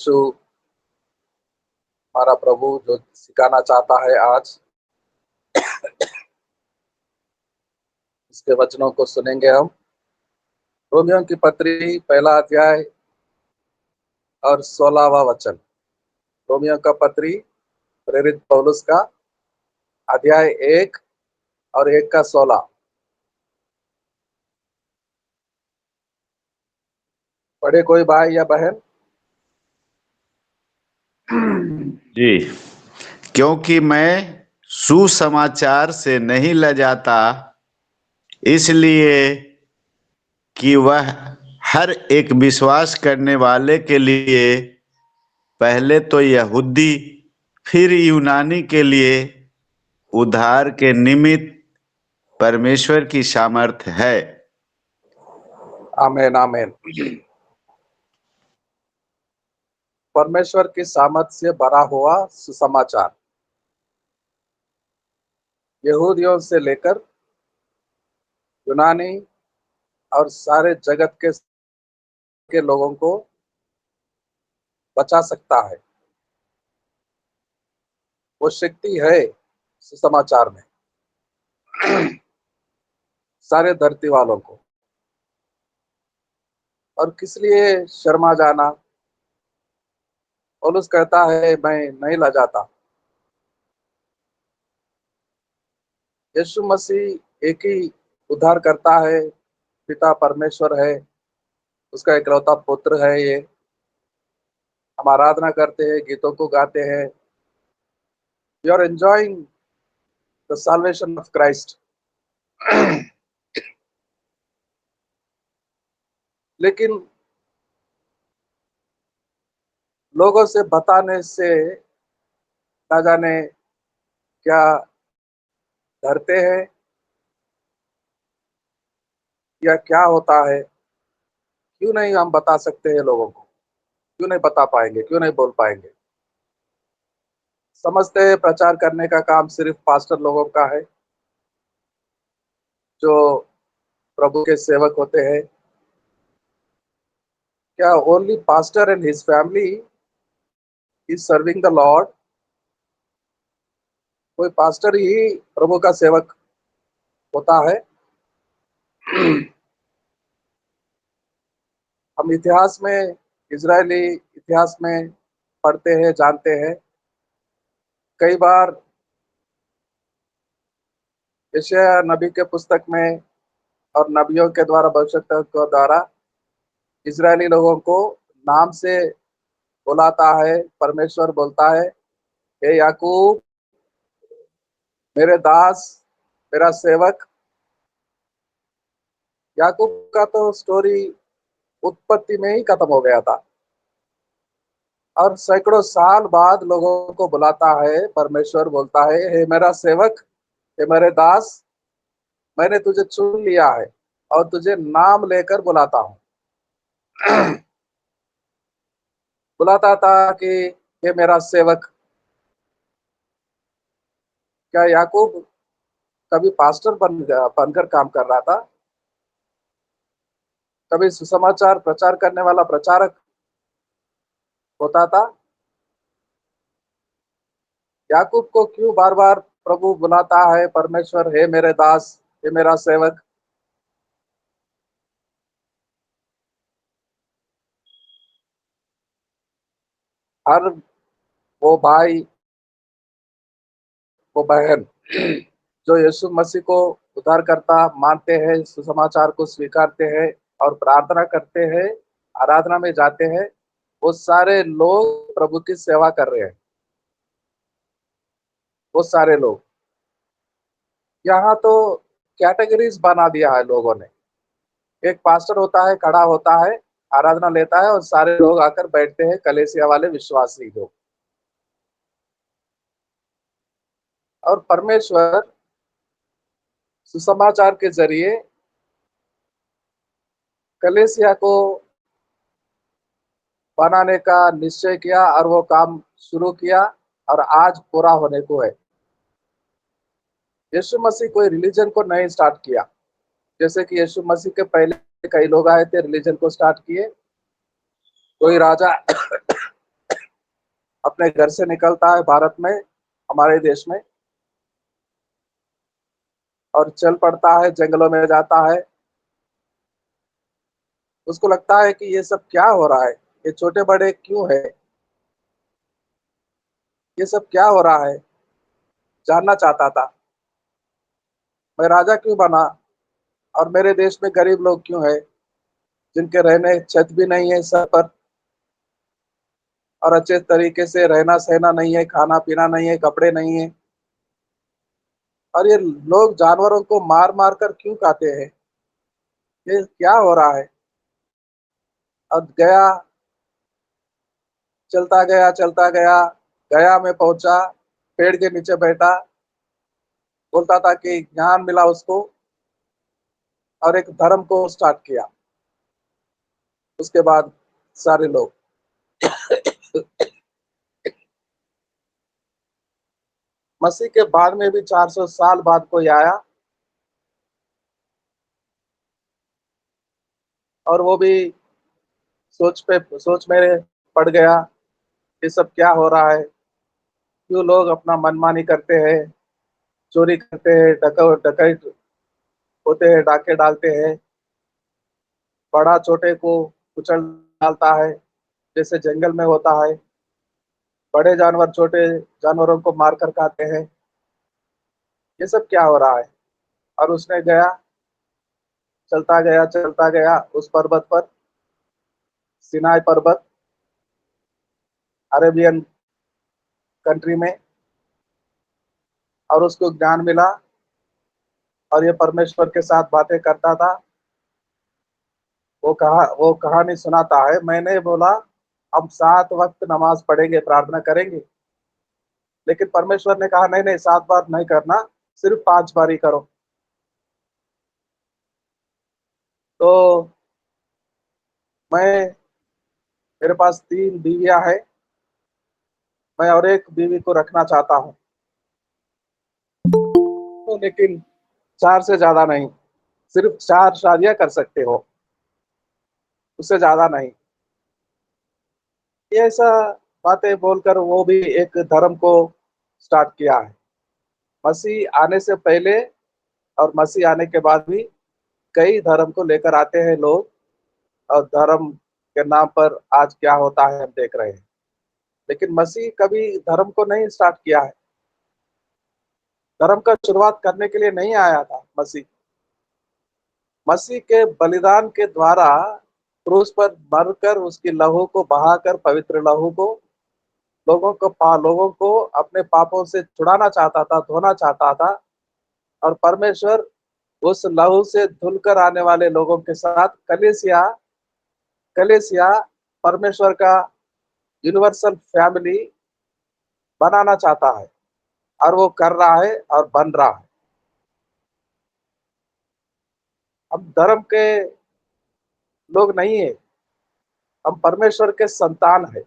यीशु हमारा प्रभु जो सिखाना चाहता है आज, इसके वचनों को सुनेंगे हम। रोमियो की पत्री पहला अध्याय और 16वां वचन। रोमियो का पत्री प्रेरित पौलुस का अध्याय 1 और 1 का 16। पढ़े कोई भाई या बहन? जी, क्योंकि मैं सुसमाचार से नहीं लजाता, इसलिए कि वह हर एक विश्वास करने वाले के लिए पहले तो यहूदी फिर यूनानी के लिए उद्धार के निमित्त परमेश्वर की सामर्थ्य है। आमेन आमेन। परमेश्वर की सामर्थ से भरा हुआ सुसमाचार यहूदियों से लेकर यूनानी और सारे जगत के लोगों को बचा सकता है। वो शक्ति है सुसमाचार में सारे धरती वालों को। और किस लिए शर्मा जाना? पौलुस कहता है मैं नहीं लजाता। यीशु मसीह एक ही उद्धार करता है, पिता परमेश्वर है, उसका इकलौता पुत्र है। ये हम आराधना करते हैं, गीतों को गाते हैं। We are enjoying the salvation of Christ. लेकिन लोगों से बताने से ना जाने क्या डरते हैं या क्या होता है। क्यों नहीं हम बता सकते हैं लोगों को? क्यों नहीं बता पाएंगे? क्यों नहीं बोल पाएंगे? समझते हैं प्रचार करने का काम सिर्फ पास्टर लोगों का है, जो प्रभु के सेवक होते हैं। क्या only pastor and his family is serving the Lord? कोई पास्टर ही प्रभु का सेवक होता है? हम इतिहास में, इजरायली इतिहास में पढ़ते हैं, जानते हैं। कई बार यशायाह नबी के पुस्तक में और नबियों के द्वारा, भविष्यवक्ताओं के द्वारा इजरायली लोगों को नाम से बुलाता है। परमेश्वर बोलता है, हे याकूब मेरे दास, मेरा सेवक। याकूब का तो स्टोरी उत्पत्ति में ही खत्म हो गया था, और सैकड़ों साल बाद लोगों को बुलाता है। परमेश्वर बोलता है, हे मेरा सेवक, हे मेरे दास, मैंने तुझे चुन लिया है और तुझे नाम लेकर बुलाता हूँ। बुलाता था कि हे मेरा सेवक। क्या याकूब कभी पास्टर बनकर काम कर रहा था? कभी सुसमाचार प्रचार करने वाला प्रचारक होता था? याकूब को क्यों बार बार प्रभु बुलाता है? परमेश्वर, हे मेरे दास, हे मेरा सेवक। हर वो भाई, वो बहन जो यीशु मसीह को उद्धारकर्ता मानते हैं, सुसमाचार को स्वीकारते हैं और प्रार्थना करते हैं, आराधना में जाते हैं, वो सारे लोग प्रभु की सेवा कर रहे हैं। वो सारे लोग, यहाँ तो कैटेगरीज बना दिया है लोगों ने। एक पास्टर होता है, खड़ा होता है, आराधना लेता है और सारे लोग आकर बैठते हैं, कलीसिया वाले विश्वासी लोग। और परमेश्वर सुसमाचार के जरिए कलीसिया को बनाने का निश्चय किया और वो काम शुरू किया और आज पूरा होने को है। यीशु मसीह कोई रिलीजन को नहीं स्टार्ट किया। जैसे कि यीशु मसीह के पहले कई लोग आए थे, रिलीजन को स्टार्ट किए। कोई राजा अपने घर से निकलता है भारत में, हमारे देश में, और चल पड़ता है, जंगलों में जाता है। उसको लगता है कि ये सब क्या हो रहा है, ये छोटे बड़े क्यों है, ये सब क्या हो रहा है, जानना चाहता था। मैं राजा क्यों बना, और मेरे देश में गरीब लोग क्यों है, जिनके रहने छत भी नहीं है सर पर, और अच्छे तरीके से रहना सहना नहीं है, खाना पीना नहीं है, कपड़े नहीं है, और ये लोग जानवरों को मार मार कर क्यों खाते हैं, ये क्या हो रहा है। और गया, चलता गया, गया में पहुंचा, पेड़ के नीचे बैठा, बोलता था कि ज्ञान मिला उसको, और एक धर्म को स्टार्ट किया। उसके बाद सारे लोग मसीह के बाद में भी 400 साल बाद कोई आया, और वो भी सोच में पड़ गया, ये सब क्या हो रहा है, क्यों लोग अपना मनमानी करते हैं, चोरी करते हैं, डकैत होते हैं, डाके डालते हैं, बड़ा छोटे को कुचल डालता है, जैसे जंगल में होता है, बड़े जानवर छोटे जानवरों को मार कर खाते हैं, ये सब क्या हो रहा है। और उसने गया, चलता गया उस पर्वत पर, सिनाई पर्वत, अरेबियन कंट्री में, और उसको ज्ञान मिला, और ये परमेश्वर के साथ बातें करता था। वो कहानी सुनाता है, मैंने बोला हम 7 वक्त नमाज पढ़ेंगे, प्रार्थना करेंगे, लेकिन परमेश्वर ने कहा नहीं नहीं, 7 बार नहीं करना, सिर्फ 5 बार ही करो। तो मैं मेरे पास 3 बीवियां हैं, मैं और एक बीवी को रखना चाहता हूँ, तो लेकिन 4 से ज्यादा नहीं, सिर्फ 4 शादियां कर सकते हो, उससे ज्यादा नहीं। ये ऐसा बातें बोलकर वो भी एक धर्म को स्टार्ट किया है। मसीह आने से पहले और मसीह आने के बाद भी कई धर्म को लेकर आते हैं लोग, और धर्म के नाम पर आज क्या होता है हम देख रहे हैं। लेकिन मसीह कभी धर्म को नहीं स्टार्ट किया है, धर्म का शुरुआत करने के लिए नहीं आया था मसीह। मसीह के बलिदान के द्वारा क्रूस पर मरकर उसकी लहू को बहाकर, पवित्र लहू को, लोगों को अपने पापों से छुड़ाना चाहता था, धोना चाहता था। और परमेश्वर उस लहू से धुलकर आने वाले लोगों के साथ कलीसिया कलीसिया परमेश्वर का यूनिवर्सल फैमिली बनाना चाहता है, और वो कर रहा है और बन रहा है। हम धर्म के लोग नहीं है, हम परमेश्वर के संतान है।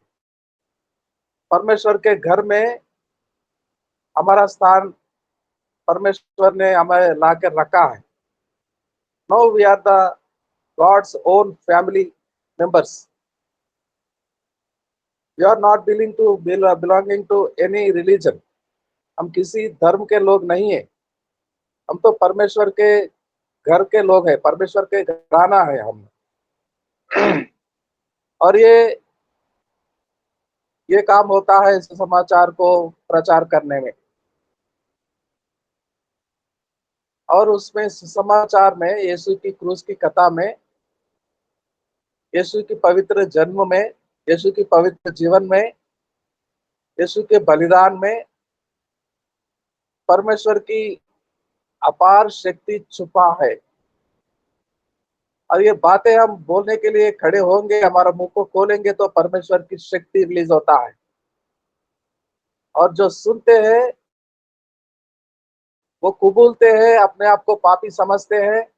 परमेश्वर के घर में हमारा स्थान परमेश्वर ने हमें ला कर रखा है। No, we are the God's own family members. We are not belonging to any religion. हम किसी धर्म के लोग नहीं है, हम तो परमेश्वर के घर के लोग हैं, परमेश्वर के घराना है हम। और ये काम होता है इस समाचार को प्रचार करने में, और उसमें समाचार में यीशु की क्रूस की कथा में, यीशु की पवित्र जन्म में, यीशु की पवित्र जीवन में, यीशु के बलिदान में परमेश्वर की अपार शक्ति छुपा है। और ये बातें हम बोलने के लिए खड़े होंगे, हमारा मुंह को खोलेंगे तो परमेश्वर की शक्ति रिलीज होता है। और जो सुनते हैं वो कबूलते हैं, अपने आप को पापी समझते हैं,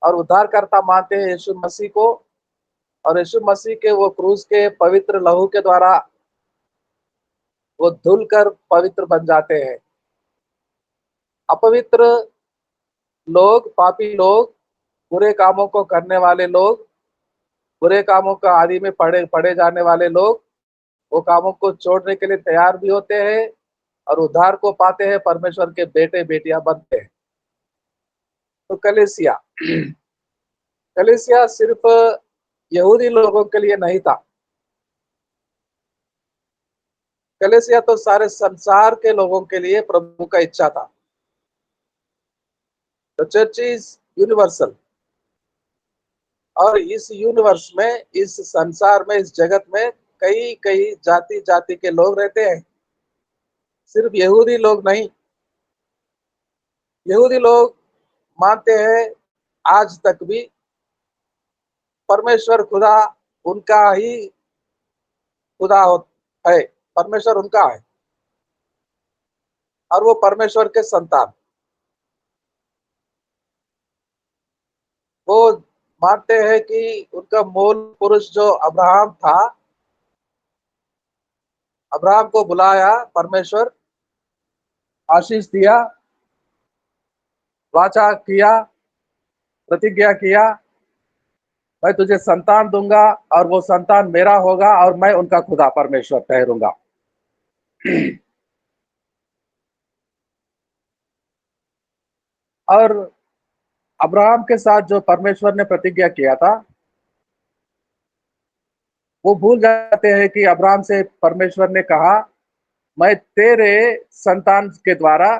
और उद्धारकर्ता मानते हैं यीशु मसीह को, और यीशु मसीह के वो क्रूस के पवित्र लहू के द्वारा वो धुल कर पवित्र बन जाते हैं। अपवित्र लोग, पापी लोग, बुरे कामों को करने वाले लोग, बुरे कामों का आदि में पड़े पड़े जाने वाले लोग वो कामों को छोड़ने के लिए तैयार भी होते हैं और उद्धार को पाते हैं, परमेश्वर के बेटे बेटियां बनते हैं। तो कलीसिया कलीसिया सिर्फ यहूदी लोगों के लिए नहीं था। कलीसिया तो सारे संसार के लोगों के लिए प्रभु का इच्छा था। The church is universal. और इस यूनिवर्स में, इस संसार में, इस जगत में कई कई जाति जाति के लोग रहते हैं, सिर्फ यहूदी लोग नहीं। यहूदी लोग मानते हैं आज तक भी परमेश्वर खुदा उनका ही खुदा है, परमेश्वर उनका है और वो परमेश्वर के संतान। वो मानते हैं कि उनका मूल पुरुष जो अब्राहम था, अब्राहम को बुलाया परमेश्वर, आशीष दिया, वाचा किया, प्रतिज्ञा किया, मैं तुझे संतान दूंगा और वो संतान मेरा होगा और मैं उनका खुदा परमेश्वर ठहरूंगा। और अब्राहम के साथ जो परमेश्वर ने प्रतिज्ञा किया था, वो भूल जाते हैं कि अब्राहम से परमेश्वर ने कहा, मैं तेरे संतान के द्वारा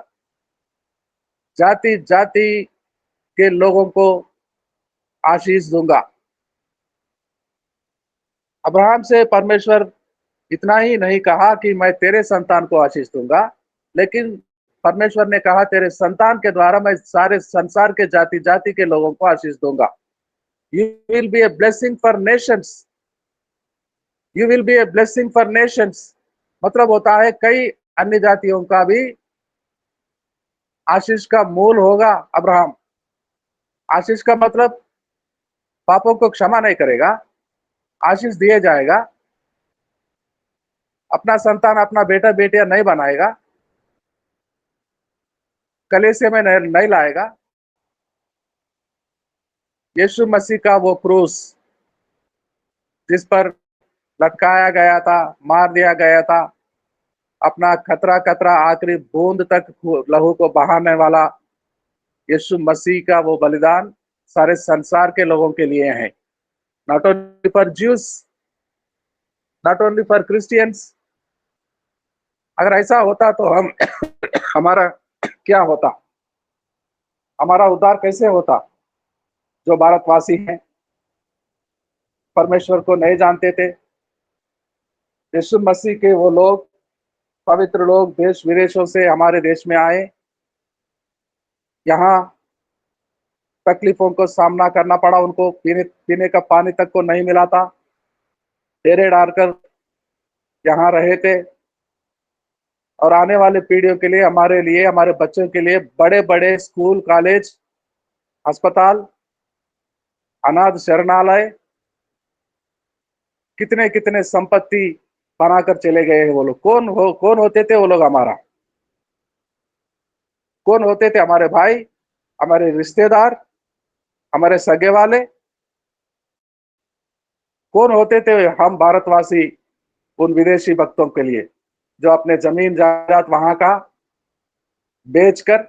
जाति जाति के लोगों को आशीष दूंगा। अब्राहम से परमेश्वर इतना ही नहीं कहा कि मैं तेरे संतान को आशीष दूंगा, लेकिन परमेश्वर ने कहा तेरे संतान के द्वारा मैं सारे संसार के जाति जाति के लोगों को आशीष दूंगा। You will be a blessing for Nations. You will be a blessing for Nations मतलब होता है कई अन्य जातियों का भी आशीष का मूल होगा अब्राहम। आशीष का मतलब पापों को क्षमा नहीं करेगा, आशीष दिए जाएगा, अपना संतान अपना बेटा बेटियां नहीं बनाएगा, कलीसिया में नहीं लाएगा। यीशु मसीह का वो क्रूस जिस पर लटकाया गया था, मार दिया गया था, अपना खतरा खतरा आखिरी बूंद तक लहू को बहाने वाला यीशु मसीह का वो बलिदान सारे संसार के लोगों के लिए है। Not only for juice, not only for Christians. अगर ऐसा होता तो हम हमारा क्या होता, हमारा उद्धार कैसे होता? जो भारतवासी हैं, परमेश्वर को नहीं जानते थे, यीशु मसीह के वो लोग, पवित्र लोग देश विदेशों से हमारे देश में आए, यहाँ तकलीफों को सामना करना पड़ा उनको, पीने का पानी तक को नहीं मिला था, डेरे डालकर यहाँ रहे थे। और आने वाले पीढ़ियों के लिए, हमारे लिए, हमारे बच्चों के लिए बड़े बड़े स्कूल, कॉलेज, अस्पताल, अनाथ शरणालय, कितने कितने संपत्ति बनाकर चले गए हैं वो लोग। कौन होते थे वो लोग? हमारा कौन होते थे? हमारे भाई, हमारे रिश्तेदार, हमारे सगे वाले। कौन होते थे हम भारतवासी उन विदेशी भक्तों के लिए जो अपने जमीन जायदाद वहां का बेचकर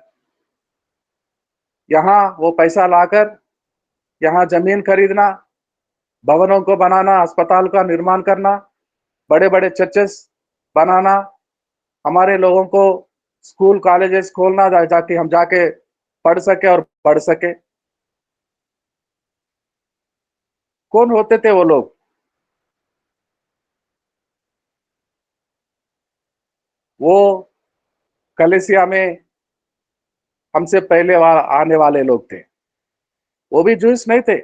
यहाँ वो पैसा लाकर यहाँ जमीन खरीदना, भवनों को बनाना, अस्पताल का निर्माण करना, बड़े बड़े चर्चेस बनाना, हमारे लोगों को स्कूल कॉलेजेस खोलना ताकि हम जाके पढ़ सके और बढ़ सके। कौन होते थे वो लोग? वो कलीसिया में हमसे पहले आने वाले लोग थे। वो भी जूस नहीं थे,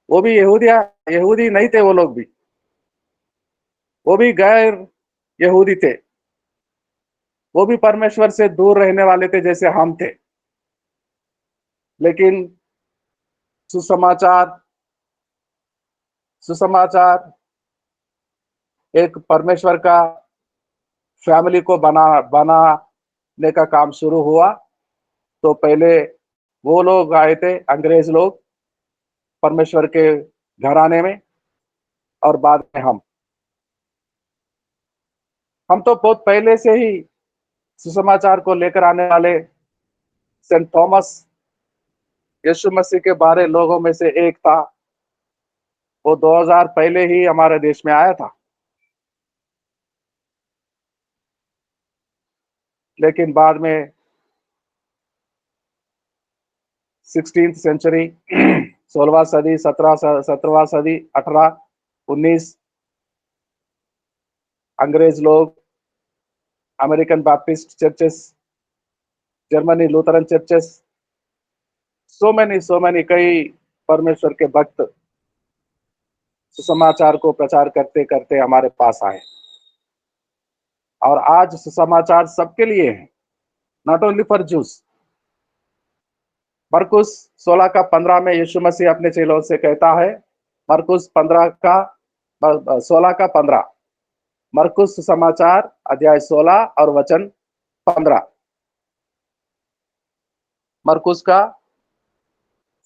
वो भी यहूदी नहीं थे। वो लोग भी, वो भी गैर यहूदी थे। वो भी परमेश्वर से दूर रहने वाले थे जैसे हम थे। लेकिन सुसमाचार सुसमाचार एक परमेश्वर का फैमिली को बनाने का काम शुरू हुआ। तो पहले वो लोग आए थे, अंग्रेज लोग, परमेश्वर के घराने में, और बाद में हम। हम तो बहुत पहले से ही सुसमाचार को लेकर आने वाले सेंट थॉमस यीशु मसीह के बारे लोगों में से एक था। वो 2000 पहले ही हमारे देश में आया था, लेकिन बाद में 16th सेंचुरी 16वां सदी 17वां सदी 18 19 अंग्रेज लोग, American Baptist churches, Germany Lutheran churches, so many कई परमेश्वर के भक्त सुसमाचार को प्रचार करते करते हमारे पास आए। और आज सुसमाचार सबके लिए है, नॉट ओनली फॉर जूस। मरकुस 16 का 15 में यीशु मसीह अपने चेलों से कहता है, मरकुस 16 का 15, मरकुस सुसमाचार अध्याय 16 और वचन 15, मरकुस का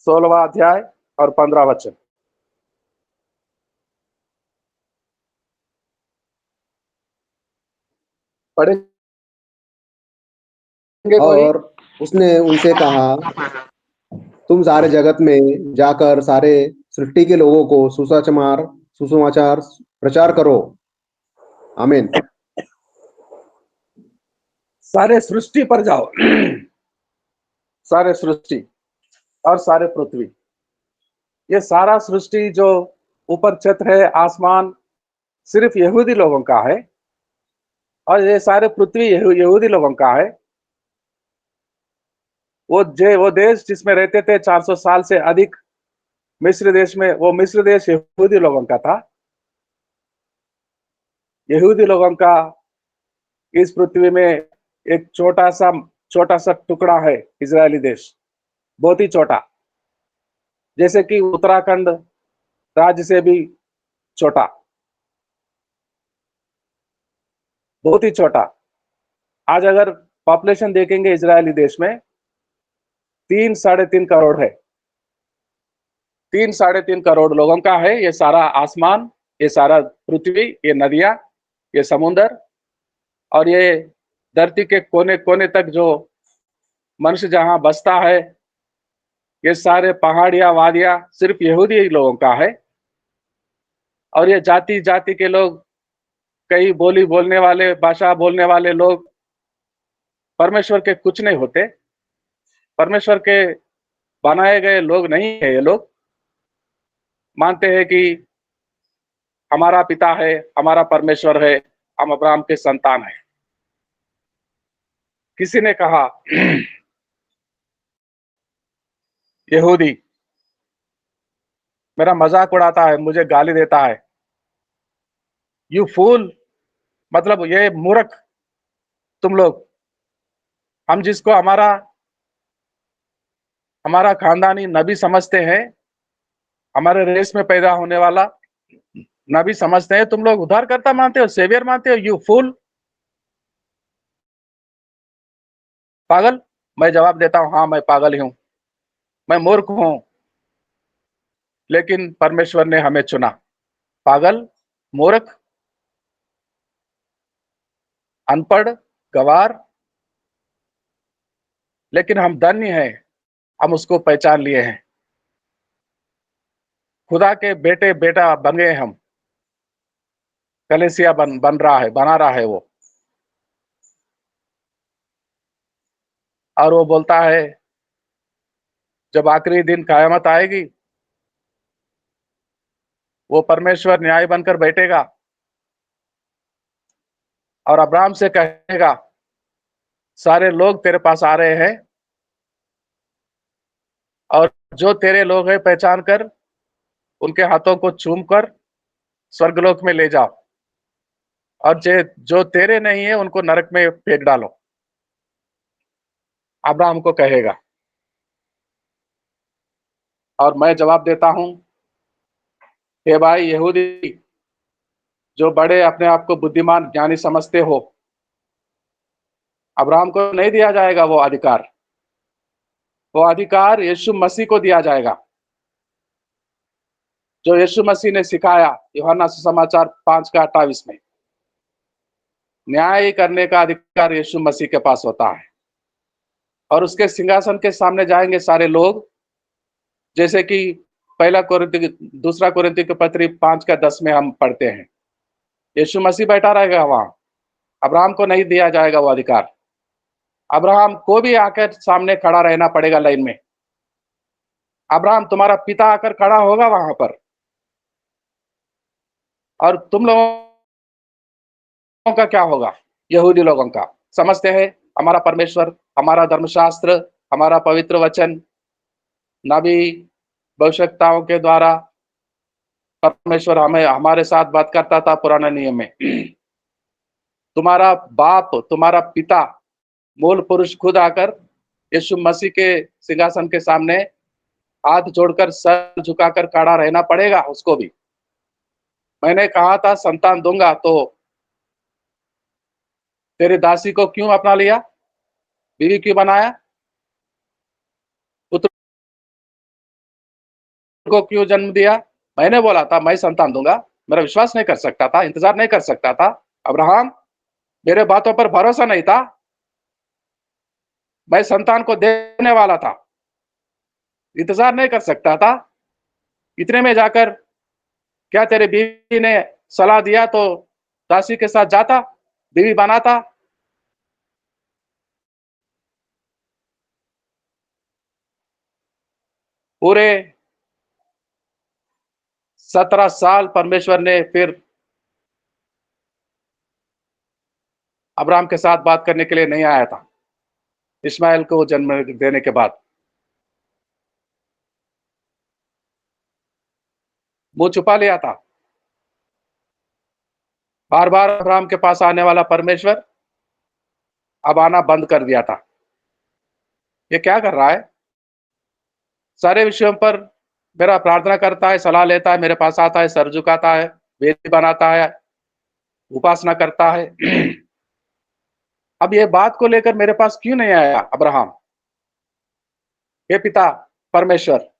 16वां अध्याय और 15 वचन। पढ़ेंगे कोई? और उसने उनसे कहा, तुम सारे जगत में जाकर सारे सृष्टि के लोगों को सुसमाचार प्रचार करो। आमीन। सारे सृष्टि पर जाओ सारे सृष्टि और सारे पृथ्वी, ये सारा सृष्टि जो ऊपर छत है, आसमान सिर्फ यहूदी लोगों का है, और ये सारे पृथ्वी यहूदी लोगों का है। वो देश जिसमें रहते थे 400 साल से अधिक, मिस्र देश में, वो मिस्र देश यहूदी लोगों का था। यहूदी लोगों का इस पृथ्वी में एक छोटा सा टुकड़ा है इजरायली देश, बहुत ही छोटा, जैसे कि उत्तराखंड राज्य से भी छोटा, बहुत ही छोटा। आज अगर पॉपुलेशन देखेंगे इजरायली देश में 3-3.5 करोड़ है, 3-3.5 करोड़ लोगों का है। ये सारा आसमान, ये सारा पृथ्वी, ये नदियां, ये समुंदर, और ये धरती के कोने कोने तक जो मनुष्य जहां बसता है, ये सारे पहाड़ियां वादियां सिर्फ यहूदी लोगों का है। और ये जाति जाति के लोग, कई बोली बोलने वाले, भाषा बोलने वाले लोग परमेश्वर के कुछ नहीं होते, परमेश्वर के बनाए गए लोग नहीं है। ये लोग मानते हैं कि हमारा पिता है, हमारा परमेश्वर है, हम अब्राहम के संतान हैं। किसी ने कहा यहूदी मेरा मजाक उड़ाता है, मुझे गाली देता है, यू फूल, मतलब ये मूर्ख तुम लोग। हम जिसको हमारा खानदानी नबी समझते हैं, हमारे रेस में पैदा होने वाला नबी समझते हैं, तुम लोग उद्धारकर्ता मानते हो, सेवियर मानते हो, यू फूल, पागल। मैं जवाब देता हूं, हाँ मैं पागल ही हूं, मैं मूर्ख हूं, लेकिन परमेश्वर ने हमें चुना। पागल, मूर्ख, अनपढ़, गवार, लेकिन हम धन्य हैं, हम उसको पहचान लिए हैं। खुदा के बेटा बन गए हम। कलीसिया बना रहा है वो। और वो बोलता है जब आखिरी दिन कयामत आएगी, वो परमेश्वर न्याय बनकर बैठेगा और अब्राहम से कहेगा, सारे लोग तेरे पास आ रहे हैं, और जो तेरे लोग हैं पहचान कर उनके हाथों को चूम कर स्वर्गलोक में ले जाओ, और जो तेरे नहीं है उनको नरक में फेंक डालो। अब्राहम को कहेगा। और मैं जवाब देता हूं, हे भाई यहूदी, जो बड़े अपने आप को बुद्धिमान ज्ञानी समझते हो, अब्राहम को नहीं दिया जाएगा वो अधिकार। वो अधिकार यीशु मसीह को दिया जाएगा, जो यीशु मसीह ने सिखाया यूहन्ना सुसमाचार 5 का 28 में। न्याय करने का अधिकार यीशु मसीह के पास होता है। और उसके सिंहासन के सामने जाएंगे सारे लोग, जैसे कि दूसरा कोरिन्थी के पत्री 5:10 में हम पढ़ते हैं। यीशु मसीह बैठा रहेगा वहां, अब्राहम को नहीं दिया जाएगा वो अधिकार। अब्राहम को भी आकर सामने खड़ा रहना पड़ेगा लाइन में। अब्राहम तुम्हारा पिता आकर खड़ा होगा वहां पर, और तुम लोगों का क्या होगा? यहूदी लोगों का। समझते हैं हमारा परमेश्वर, हमारा धर्मशास्त्र, हमारा पवित्र वचन, नबी, भविष्यवक्ताओं के द्वारा परमेश्वर हमें हमारे साथ बात करता था पुराने नियम में। तुम्हारा बाप, तुम्हारा पिता, मूल पुरुष खुद आकर यीशु मसीह के सिंहासन के सामने हाथ जोड़कर सर झुकाकर खड़ा रहना पड़ेगा उसको भी। मैंने कहा था संतान दूंगा, तो तेरी दासी को क्यों अपना लिया? बीवी क्यों बनाया? पुत्र को क्यों जन्म दिया? मैंने बोला था मैं संतान दूंगा। मेरा विश्वास नहीं कर सकता था, इंतजार नहीं कर सकता था। अब्राहम, मेरे बातों पर भरोसा नहीं था। मैं संतान को देने वाला था, इंतजार नहीं कर सकता था। इतने में जाकर क्या तेरे बीवी ने सलाह दिया तो दासी के साथ जाता, बीवी बनाता? पूरे 17 साल परमेश्वर ने फिर अब्राहम के साथ बात करने के लिए नहीं आया था, इस्माइल को जन्म देने के बाद। मुंह छुपा लिया था। बार बार अब्राहम के पास आने वाला परमेश्वर अब आना बंद कर दिया था। ये क्या कर रहा है? सारे विषयों पर मेरा प्रार्थना करता है, सलाह लेता है, मेरे पास आता है, सर झुकाता है, वेदी बनाता है, उपासना करता है। अब ये बात को लेकर मेरे पास क्यों नहीं आया अब्राहम? हे पिता परमेश्वर,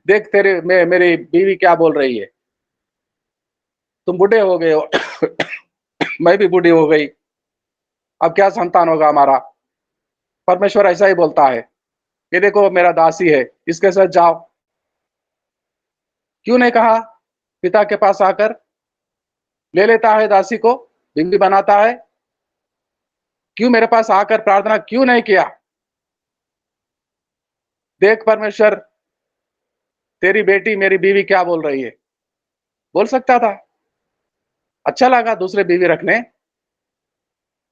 देख मेरी बीवी क्या बोल रही है। तुम बूढ़े हो गए हो। मैं भी बूढ़ी हो गई, अब क्या संतान होगा हमारा? परमेश्वर ऐसा ही बोलता है, ये देखो मेरा दासी है, इसके साथ जाओ। क्यों नहीं कहा पिता के पास आकर? ले लेता है दासी को, बीवी बनाता है। क्यों मेरे पास आकर प्रार्थना क्यों नहीं किया? देख परमेश्वर, तेरी बेटी मेरी बीवी क्या बोल रही है। बोल सकता था। अच्छा लगा दूसरे बीवी रखने।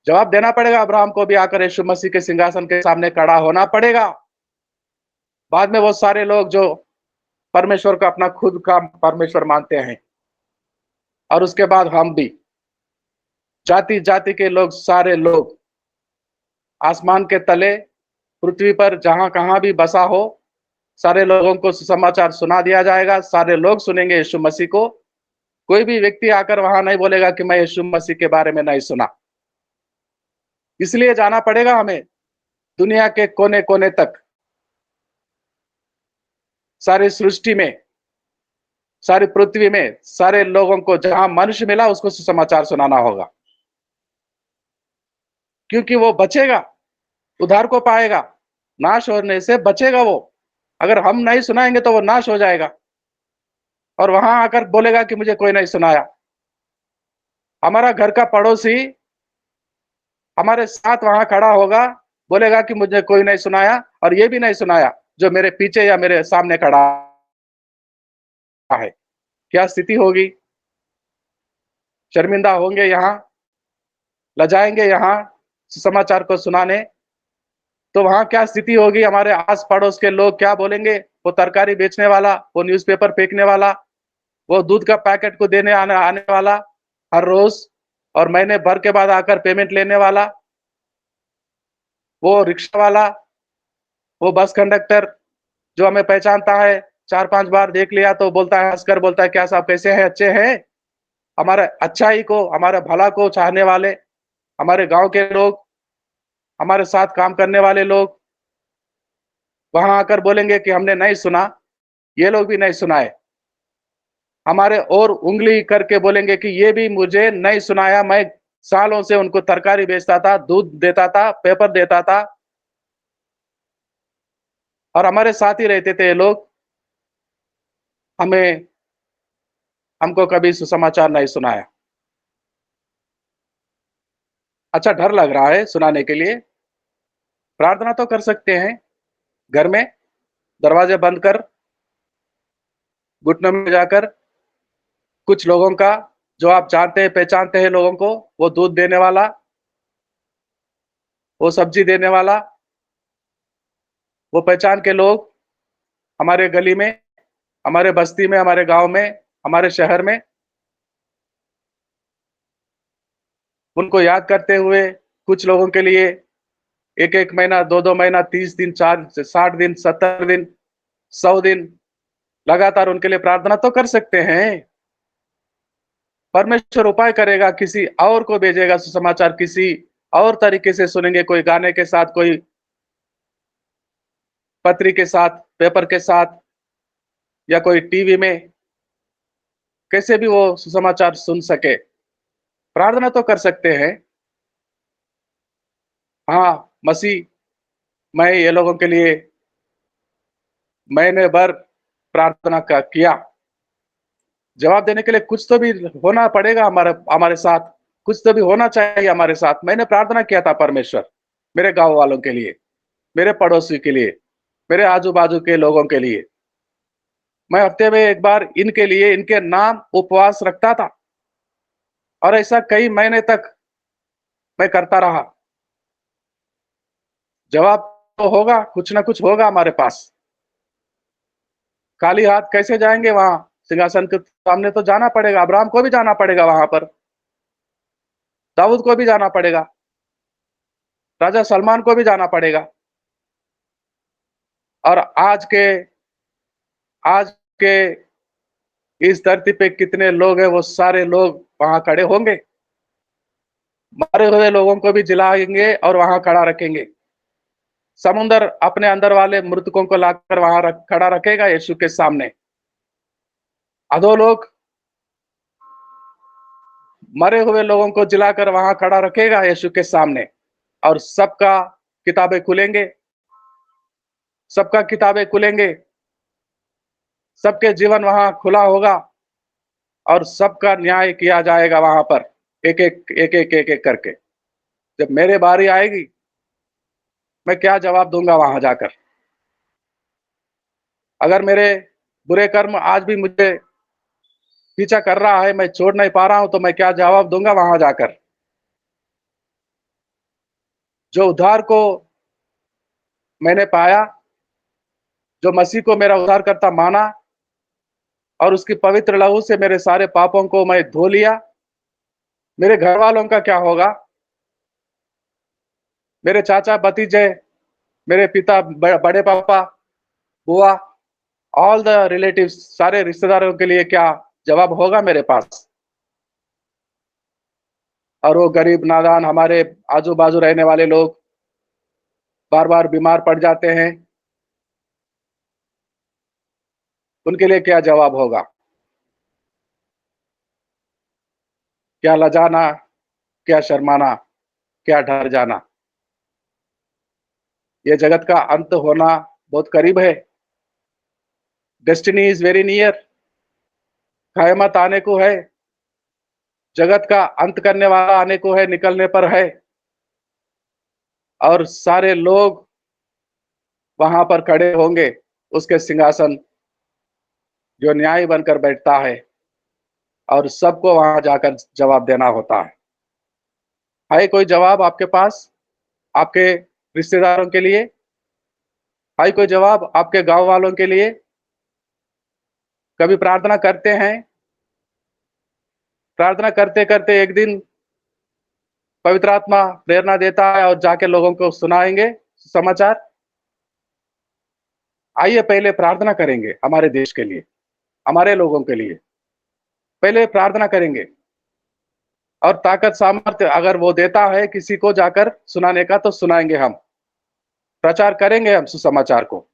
जवाब देना पड़ेगा अब्राहम को भी, आकर यीशु मसीह के सिंहासन के सामने खड़ा होना पड़ेगा। बाद में वो सारे लोग जो परमेश्वर को अपना खुद का परमेश्वर मानते हैं, और उसके बाद हम भी, जाति जाति के लोग, सारे लोग, आसमान के तले, पृथ्वी पर जहां कहां भी बसा हो, सारे लोगों को सुसमाचार सुना दिया जाएगा। सारे लोग सुनेंगे यीशु मसीह को। कोई भी व्यक्ति आकर वहां नहीं बोलेगा कि मैं यीशु मसीह के बारे में नहीं सुना। इसलिए जाना पड़ेगा हमें दुनिया के कोने कोने तक, सारी सृष्टि में, सारी पृथ्वी में, सारे लोगों को जहां मनुष्य मिला उसको सुसमाचार सुनाना होगा। क्योंकि वो बचेगा, उद्धार को पाएगा, नाश होने से बचेगा वो। अगर हम नहीं सुनाएंगे तो वो नाश हो जाएगा, और वहां आकर बोलेगा कि मुझे कोई नहीं सुनाया। हमारा घर का पड़ोसी हमारे साथ वहां खड़ा होगा, बोलेगा कि मुझे कोई नहीं सुनाया, और ये भी नहीं सुनाया जो मेरे पीछे या मेरे सामने खड़ा है। क्या स्थिति होगी? शर्मिंदा होंगे यहाँ, लजाएंगे यहाँ समाचार को सुनाने। तो वहां क्या स्थिति होगी? हमारे आस पड़ोस के लोग क्या बोलेंगे? वो तरकारी बेचने वाला, वो न्यूज़पेपर फेंकने वाला, वो दूध का पैकेट को देने आने वाला हर रोज, और महीने भर के बाद आकर पेमेंट लेने वाला, वो रिक्शा वाला, वो बस कंडक्टर जो हमें पहचानता है, 4-5 बार देख लिया तो बोलता है, हंसकर बोलता है, क्या साहब कैसे हैं? अच्छे हैं? हमारे अच्छाई को, हमारे भला को चाहने वाले, हमारे गांव के लोग, हमारे साथ काम करने वाले लोग वहां आकर बोलेंगे कि हमने नहीं सुना, ये लोग भी नहीं सुनाए। हमारे और उंगली करके बोलेंगे कि ये भी मुझे नहीं सुनाया, मैं सालों से उनको तरकारी बेचता था, दूध देता था, पेपर देता था, और हमारे साथ ही रहते थे ये लोग। हमें हमको कभी सुसमाचार नहीं सुनाया। अच्छा, डर लग रहा है सुनाने के लिए। प्रार्थना तो कर सकते हैं घर में, दरवाजे बंद कर, घुटनों में जाकर। कुछ लोगों का, जो आप जानते हैं, पहचानते हैं लोगों को, वो दूध देने वाला, वो सब्जी देने वाला, वो पहचान के लोग हमारे गली में, हमारे बस्ती में, हमारे गांव में, हमारे शहर में, उनको याद करते हुए कुछ लोगों के लिए 1-1 महीना, 2-2 महीना, 30 दिन, 4 60 दिन, 70 दिन, 100 दिन लगातार उनके लिए प्रार्थना तो कर सकते हैं। परमेश्वर उपाय करेगा, किसी और को भेजेगा सुसमाचार, किसी और तरीके से सुनेंगे, कोई गाने के साथ, कोई पत्री के साथ, पेपर के साथ, या कोई टीवी में, कैसे भी वो सुसमाचार सुन सके। प्रार्थना तो कर सकते हैं। हाँ, मसीह, मैं ये लोगों के लिए महीने भर प्रार्थना किया। जवाब देने के लिए कुछ तो भी होना पड़ेगा हमारे हमारे साथ, कुछ तो भी होना चाहिए हमारे साथ। मैंने प्रार्थना किया था परमेश्वर, मेरे गांव वालों के लिए, मेरे पड़ोसी के लिए, मेरे आजू बाजू के लोगों के लिए। मैं हफ्ते में एक बार इनके लिए, इनके नाम उपवास रखता था, और ऐसा कई महीने तक मैं करता रहा। जवाब तो होगा, कुछ ना कुछ होगा हमारे पास। खाली हाथ कैसे जाएंगे वहां सिंहासन के सामने? तो जाना पड़ेगा, अब्राहम को भी जाना पड़ेगा वहां पर, दाऊद को भी जाना पड़ेगा, राजा सलमान को भी जाना पड़ेगा। और आज के इस धरती पे कितने लोग हैं, वो सारे लोग वहां खड़े होंगे, मरे हुए लोगों को भी जिलाएंगे और वहां खड़ा रखेंगे। समुंदर अपने अंदर वाले मृतकों को लाकर वहां खड़ा रखेगा यीशु के सामने। अधोलोक मरे हुए लोगों को जिलाकर वहां खड़ा रखेगा यीशु के सामने, और सबका किताबें खुलेंगे, सबका किताबें खुलेंगे, सबके जीवन वहां खुला होगा, और सबका न्याय किया जाएगा वहां पर, एक एक एक एक एक एक करके। जब मेरे बारी आएगी, मैं क्या जवाब दूंगा वहां जाकर? अगर मेरे बुरे कर्म आज भी मुझे पीछा कर रहा है, मैं छोड़ नहीं पा रहा हूं, तो मैं क्या जवाब दूंगा वहां जाकर? जो उद्धार को मैंने पाया, जो मसीह को मेरा उद्धारकर्ता माना, और उसकी पवित्र लहू से मेरे सारे पापों को मैं धो लिया, मेरे घर वालों का क्या होगा? मेरे चाचा, भतीजे, मेरे पिता, बड़े पापा, बुआ, ऑल द रिलेटिव्स, सारे रिश्तेदारों के लिए क्या जवाब होगा मेरे पास? और वो गरीब नादान हमारे आजू बाजू रहने वाले लोग बार बार बीमार पड़ जाते हैं, उनके लिए क्या जवाब होगा? क्या लजाना, क्या शर्माना, क्या डर जाना? ये जगत का अंत होना बहुत करीब है। Destiny is very near. कयामत आने को है, जगत का अंत करने वाला आने को है, निकलने पर है, और सारे लोग वहां पर खड़े होंगे, उसके सिंहासन जो न्याय बनकर बैठता है, और सबको वहां जाकर जवाब देना होता है कोई जवाब आपके पास, आपके रिश्तेदारों के लिए? है कोई जवाब आपके गांव वालों के लिए? कभी प्रार्थना करते हैं? प्रार्थना करते करते एक दिन पवित्र आत्मा प्रेरणा देता है और जाके लोगों को सुनाएंगे समाचार। आइए पहले प्रार्थना करेंगे हमारे देश के लिए, हमारे लोगों के लिए। पहले प्रार्थना करेंगे, और ताकत सामर्थ्य अगर वो देता है किसी को जाकर सुनाने का, तो सुनाएंगे हम, प्रचार करेंगे हम सुसमाचार को,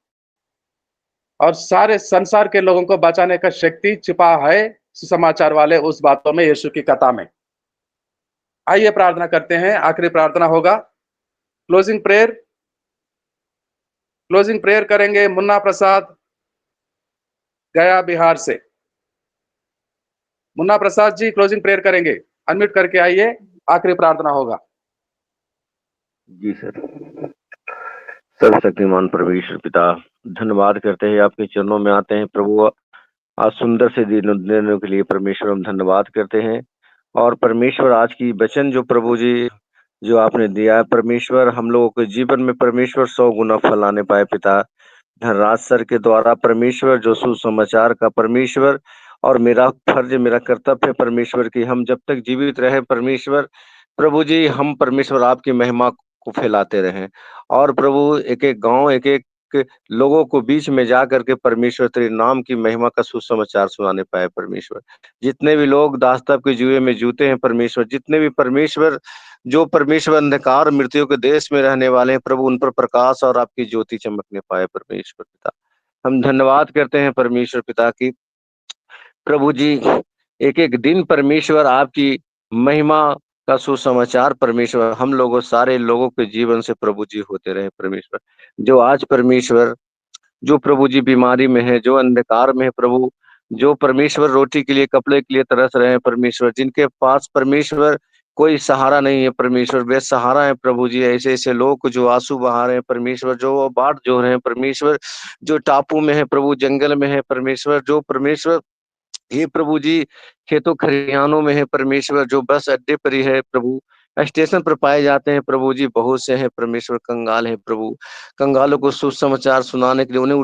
और सारे संसार के लोगों को बचाने का शक्ति छिपा है सुसमाचार वाले उस बातों में, यीशु की कथा में। आइए प्रार्थना करते हैं, आखिरी प्रार्थना होगा। क्लोजिंग प्रेयर करेंगे मुन्ना प्रसाद, गया बिहार से। मुन्ना प्रसाद जी क्लोजिंग प्रेयर करेंगे, अनम्यूट करके आइए, आखिरी प्रार्थना होगा। जी सर। सर्वशक्तिमान परमेश्वर पिता, धन्यवाद करते हैं, आपके चरणों में आते हैं प्रभु। आज सुंदर से दिनों के लिए परमेश्वर हम धन्यवाद करते हैं। और परमेश्वर आज की वचन जो प्रभु जी जो आपने दिया है परमेश्वर, हम लोगों के जीवन में परमेश्वर 100 गुना फल आने पाए पिता। धनराज सर के द्वारा परमेश्वर जो सुसमाचार का परमेश्वर, और मेरा फर्ज मेरा कर्तव्य है परमेश्वर की हम जब तक जीवित रहे परमेश्वर प्रभु जी हम परमेश्वर आपकी महिमा को फैलाते रहें। और प्रभु एक एक गांव एक एक लोगों को बीच में जा करके परमेश्वर तेरे नाम की महिमा का सुसमाचार सुनाने पाए परमेश्वर। जितने भी लोग दास्तव के जुए में जूते हैं परमेश्वर, जितने भी परमेश्वर जो परमेश्वर अंधकार मृत्यु के देश में रहने वाले हैं प्रभु, उन पर प्रकाश और आपकी ज्योति चमकने पाए परमेश्वर पिता। हम धन्यवाद करते हैं परमेश्वर पिता की प्रभु जी एक एक दिन परमेश्वर आपकी महिमा का सुसमाचार परमेश्वर हम लोगों सारे लोगों के जीवन से प्रभु जी होते रहे परमेश्वर। जो आज परमेश्वर जो प्रभु जी बीमारी में है, जो अंधकार में है प्रभु, जो परमेश्वर रोटी के लिए कपड़े के लिए तरस रहे हैं परमेश्वर, जिनके पास परमेश्वर कोई सहारा नहीं है परमेश्वर, वे सहारा है प्रभु जी। ऐसे ऐसे लोग जो आंसू बहा रहे हैं परमेश्वर, जो बाढ़ जो रहे हैं परमेश्वर, जो टापू में है प्रभु, जंगल में है परमेश्वर, जो परमेश्वर ये प्रभु जी खेतों खरियानों में है परमेश्वर, जो बस अड्डे पर ही है प्रभु, स्टेशन पर पाए जाते हैं प्रभु जी, बहुत से हैं परमेश्वर कंगाल है प्रभु। कंगालों को सुसमाचार सुनाने के लिए उन्हें